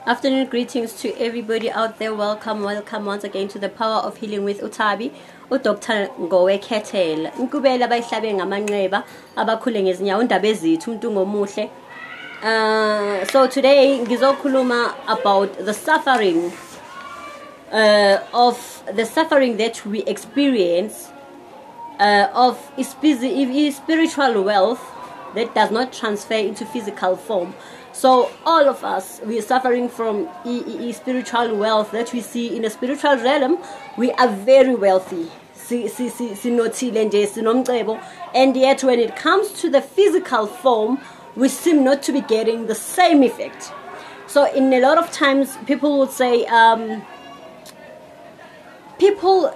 Afternoon greetings to everybody out there. Welcome once again to the Power of Healing with Utabi. Dr. Ngowe Kettle. Nkubela bayihlabe ngamanxeba abakhule ngezinyawo indaba ezithu umuntu ngomuhle. So today ngizokhuluma about the suffering that we experience of spiritual wealth that does not transfer into physical form. So all of us, we are suffering from spiritual wealth that we see in the spiritual realm. We are very wealthy. And yet when it comes to the physical form, we seem not to be getting the same effect. So in a lot of times, people would say, people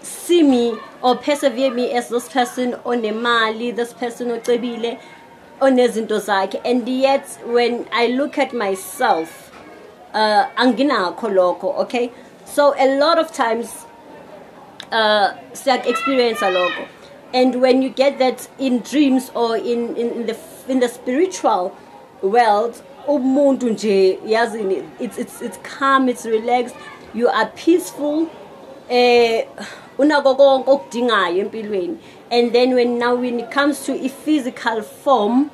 see me or persevere me as this person on the mali, this person on tebile, on nezinto zakhe, and yet when I look at myself, angina koloko, okay? So a lot of times, experience a logo, and when you get that in dreams or in the spiritual world, it's calm, it's relaxed, you are peaceful. And then when it comes to a physical form,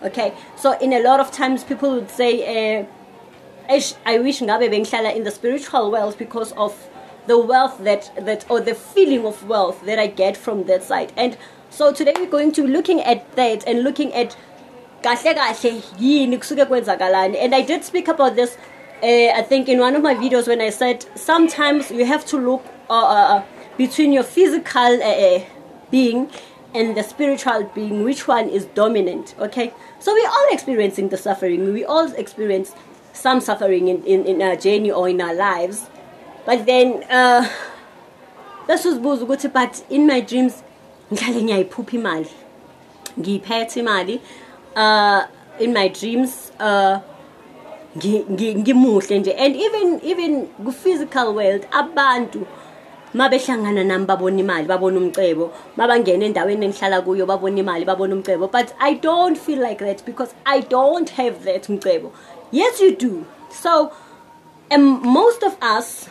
okay? So in a lot of times people would say, I wish ngabe bengihlala in the spiritual world because of the wealth that or the feeling of wealth that I get from that side. And so today we're going to be looking at that and looking at and I did speak about this I think in one of my videos when I said sometimes you have to look between your physical being and the spiritual being, which one is dominant, okay? So we're all experiencing the suffering. We all experience some suffering in our journey or in our lives. But then, this was buzuguti, but in my dreams, in my dreams, and even the physical world, abantu mabehlangana nami babona imali babona umncebo mabangena endaweni engihlala kuyo babona imali babona umncebo. But I don't feel like that because I don't have that umncebo. Yes, you do. So most of us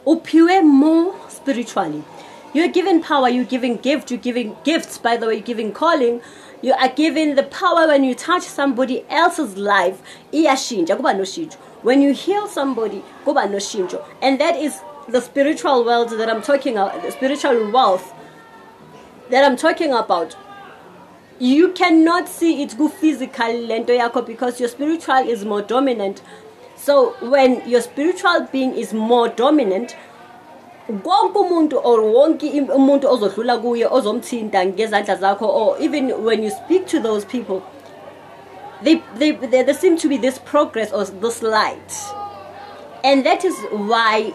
uphiwe more spiritually. You're given power, you're giving gift, you're giving gifts, by the way, you're giving calling. You are given the power when you touch somebody else's life. When you heal somebody, and that is the spiritual world that I'm talking about, the spiritual wealth that I'm talking about. You cannot see it go physical because your spiritual is more dominant. So when your spiritual being is more dominant, or even when you speak to those people, there seems to be this progress or this light. And that is why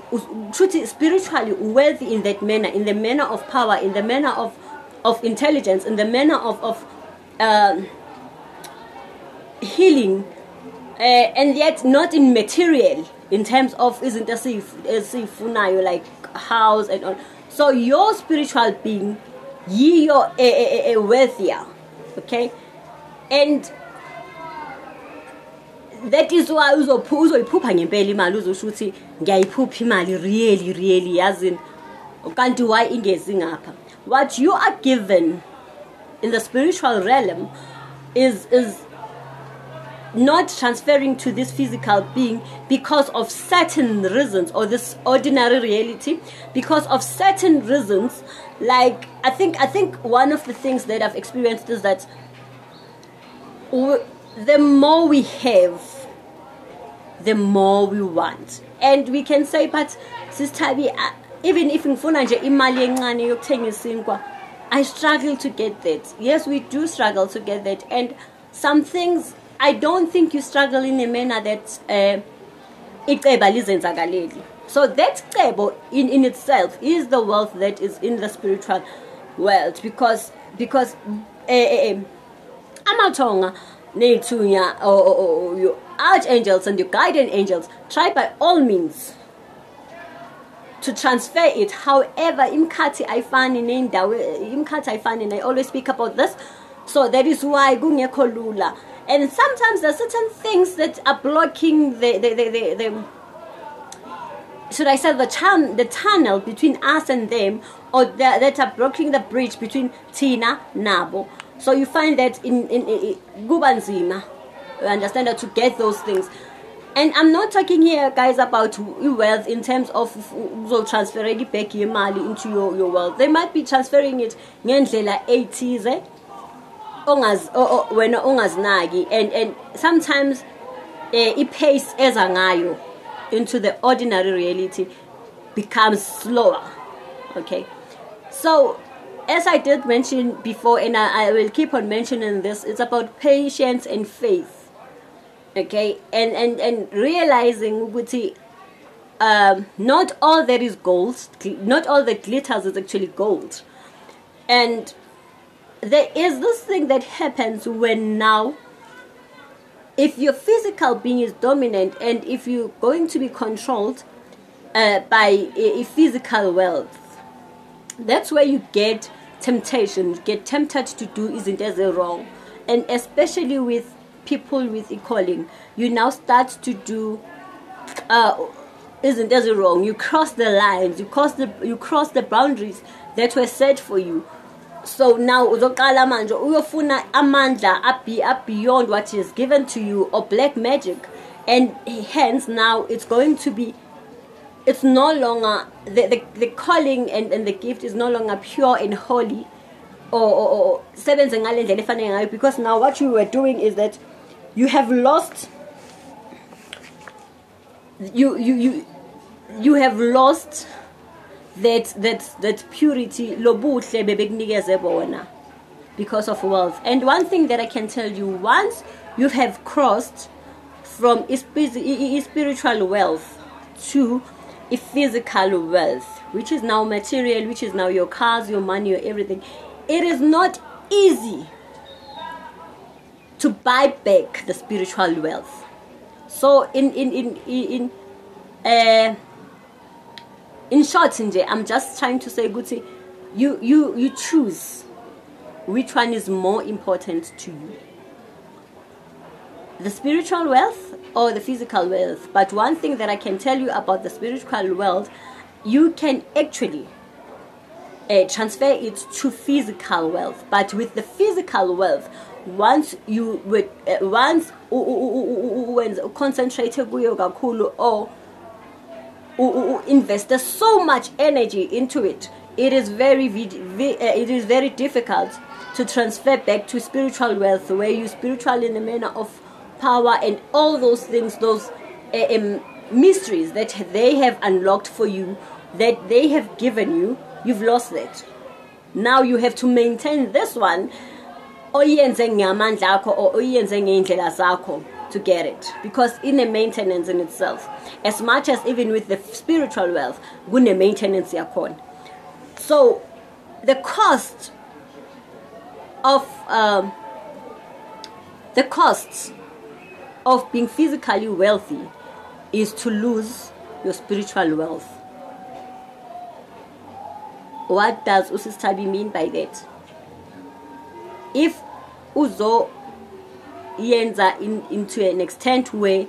truly spiritually wealthy in that manner, in the manner of power, in the manner of intelligence, in the manner of healing, and yet not in material, in terms of isn't as if like house and all. So your spiritual being, you're wealthier, okay? And that is why uzoyiphupha ngempela imali uzoshuthi ngiyayiphupha imali really yazini kanti why ingezi ngapha. What you are given in the spiritual realm is not transferring to this physical being because of certain reasons, or this ordinary reality because of certain reasons. Like I think one of the things that I've experienced is that the more we have, the more we want. And we can say, but Sister, even if I struggle to get that. Yes, we do struggle to get that. And some things, I don't think you struggle in a manner that so that in itself is the wealth that is in the spiritual world, because amatonga nethunya or your archangels and your guardian angels try by all means to transfer it. However, imkhathi ayifani nendawo, imkhathi ayifani, and I always speak about this. So that is why kungekho lula. And sometimes there are certain things that are blocking the should I say the tunnel between us and them, or that are blocking the bridge between Tina Nabo. So you find that in Gubanzima, you understand, that to get those things. And I'm not talking here, guys, about wealth in terms of transferring back your money into your wealth. They might be transferring it ngendlela 80s, when ongaznagi, and sometimes it pays ezangayo into the ordinary reality becomes slower. Okay, so as I did mention before, and I will keep on mentioning this, it's about patience and faith. Okay, and realizing not all that is gold, not all that glitters is actually gold. And there is this thing that happens when now, if your physical being is dominant, and if you're going to be controlled by a physical wealth, that's where you get temptation, you get tempted to do isn't as wrong. And especially with people with a calling, you now start to do isn't as wrong. You cross the lines, you cross the boundaries that were set for you. So now uzoqala manje uyofuna amandla beyond what is given to you, or black magic, and hence now it's no longer the calling and the gift is no longer pure and holy, or because now what you were doing is that you have lost you have lost that purity lobuhle bebekunikeze bona because of wealth. And one thing that I can tell you, once you have crossed from spiritual wealth to a physical wealth, which is now material, which is now your cars, your money, your everything, it is not easy to buy back the spiritual wealth. So in short, I'm just trying to say, Guti, you choose which one is more important to you, the spiritual wealth or the physical wealth. But one thing that I can tell you about the spiritual wealth, you can actually transfer it to physical wealth. But with the physical wealth, once you concentrate or invest so much energy into it, it is very difficult to transfer back to spiritual wealth, where you spiritual in the manner of power and all those things, those mysteries that they have unlocked for you, that they have given you. You've lost that. Now you have to maintain this one, or to get it, because in a maintenance in itself, as much as even with the spiritual wealth, gune maintenance yakon. So the costs of being physically wealthy is to lose your spiritual wealth. What does Usistabi mean by that? If uzo yenza into an extent where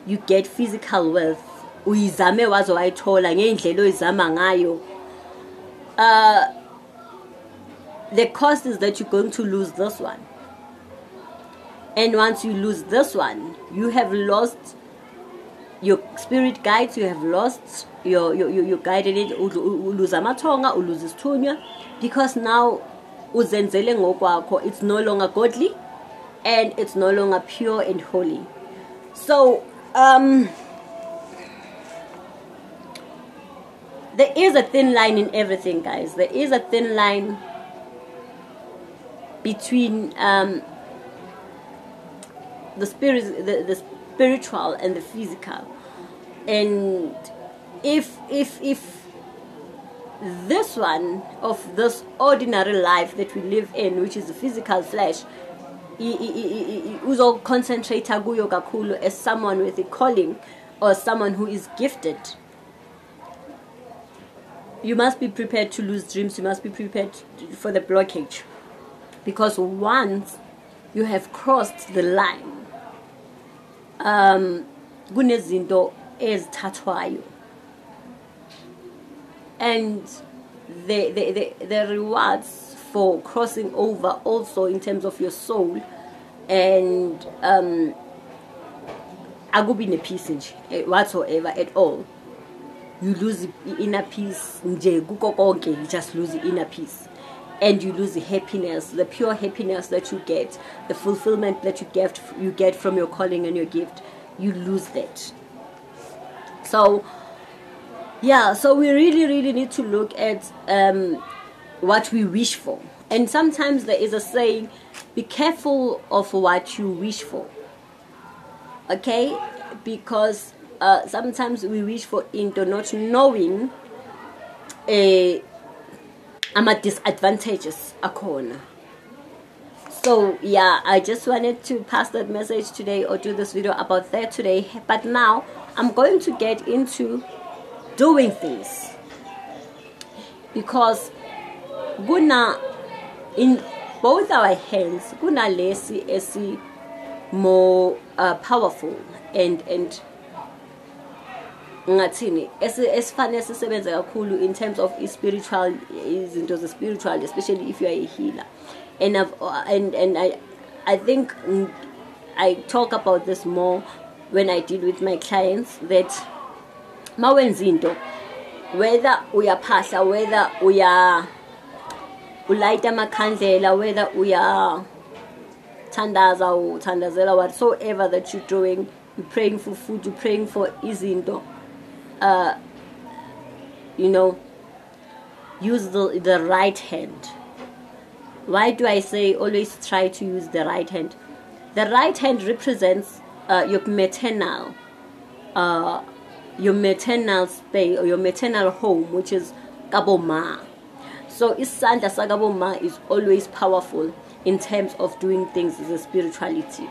you get physical wealth, uyizame wazo wayithola ngendlela oyizama ngayo, the cost is that you're going to lose this one. And once you lose this one, you have lost your spirit guides, you have lost your guided, lose amatonga, lose isithunywa, because now uzenzele ngokwakho, it's no longer godly and it's no longer pure and holy. So there is a thin line in everything, guys. There is a thin line between the spiritual and the physical. And if this one of this ordinary life that we live in, which is the physical flesh, uzo concentrate kuyo kakhulu as someone with a calling or someone who is gifted, you must be prepared to lose dreams. You must be prepared for the blockage, because once you have crossed the line. Kunezinto ezithathwayo, and the rewards for crossing over also in terms of your soul, and akubi nepeace nje whatsoever at all. You lose the inner peace nje kuko konke, you just lose the inner peace, and you lose the happiness, the pure happiness that you get, the fulfillment that you get from your calling and your gift. You lose that. So yeah, so we really need to look at what we wish for. And sometimes there is a saying, be careful of what you wish for, okay? Because sometimes we wish for into not knowing ama disadvantages akhona. So yeah, I just wanted to pass that message today, or do this video about that today. But now I'm going to get into doing things, because guna in both our hands guna lesi esi more powerful and ngathini esifane sisebenze kakhulu in terms of spiritual, izinto ze spiritual, especially if you are a healer. And I think I talk about this more when I deal with my clients, that mawenzinto, whether uyaphahla, whether ulayita amakhandlela, whether thandaza or thandazela, whatsoever that you're doing, you're praying for food, you're praying for izinto, you know, use the right hand. Why do I say always try to use the right hand? The right hand represents your maternal space, or your maternal home, which is kaboma. So isandla sakaboma is always powerful in terms of doing things as a spirituality.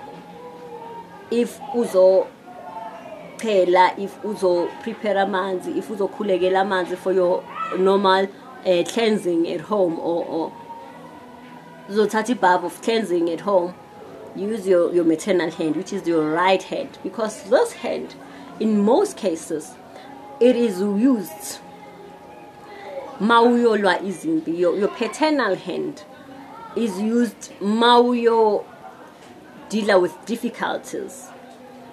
If uzo phela, if uzo prepare amanzi, if uzo khulekela amanzi for your normal cleansing at home, or zothatha bath of cleansing at home, use your maternal hand, which is your right hand, because this hand, in most cases, it is used mawuyolwa izinto. Your paternal hand is used mawuyo deal with difficulties,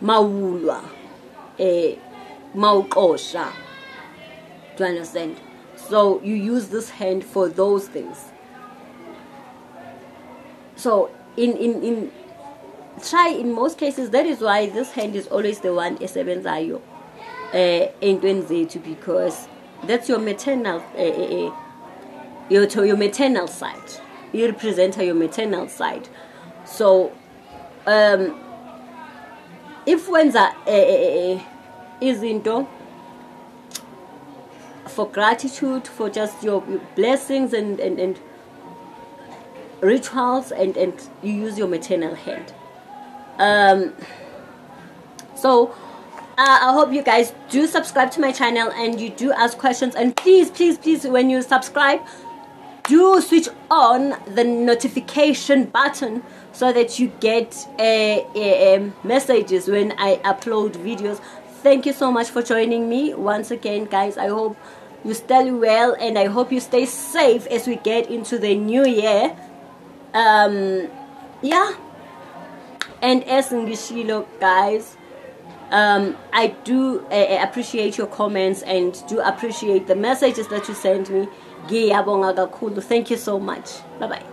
mawulwa, mawuqosha. Do you understand? So you use this hand for those things. So in most cases, that is why this hand is always the one esebenzayo entweni zethu, because that's your maternal your maternal side. You represent your maternal side. So if wenza izinto for gratitude, for just your blessings and rituals, and you use your maternal hand. So I hope you guys do subscribe to my channel, and you do ask questions, and please when you subscribe, do switch on the notification button so that you get messages when I upload videos. Thank you so much for joining me once again, guys. I hope you stay well, and I hope you stay safe as we get into the new year. Yeah, and as ngishilo, guys, I do appreciate your comments, and do appreciate the messages that you send me. Thank you so much. Bye bye.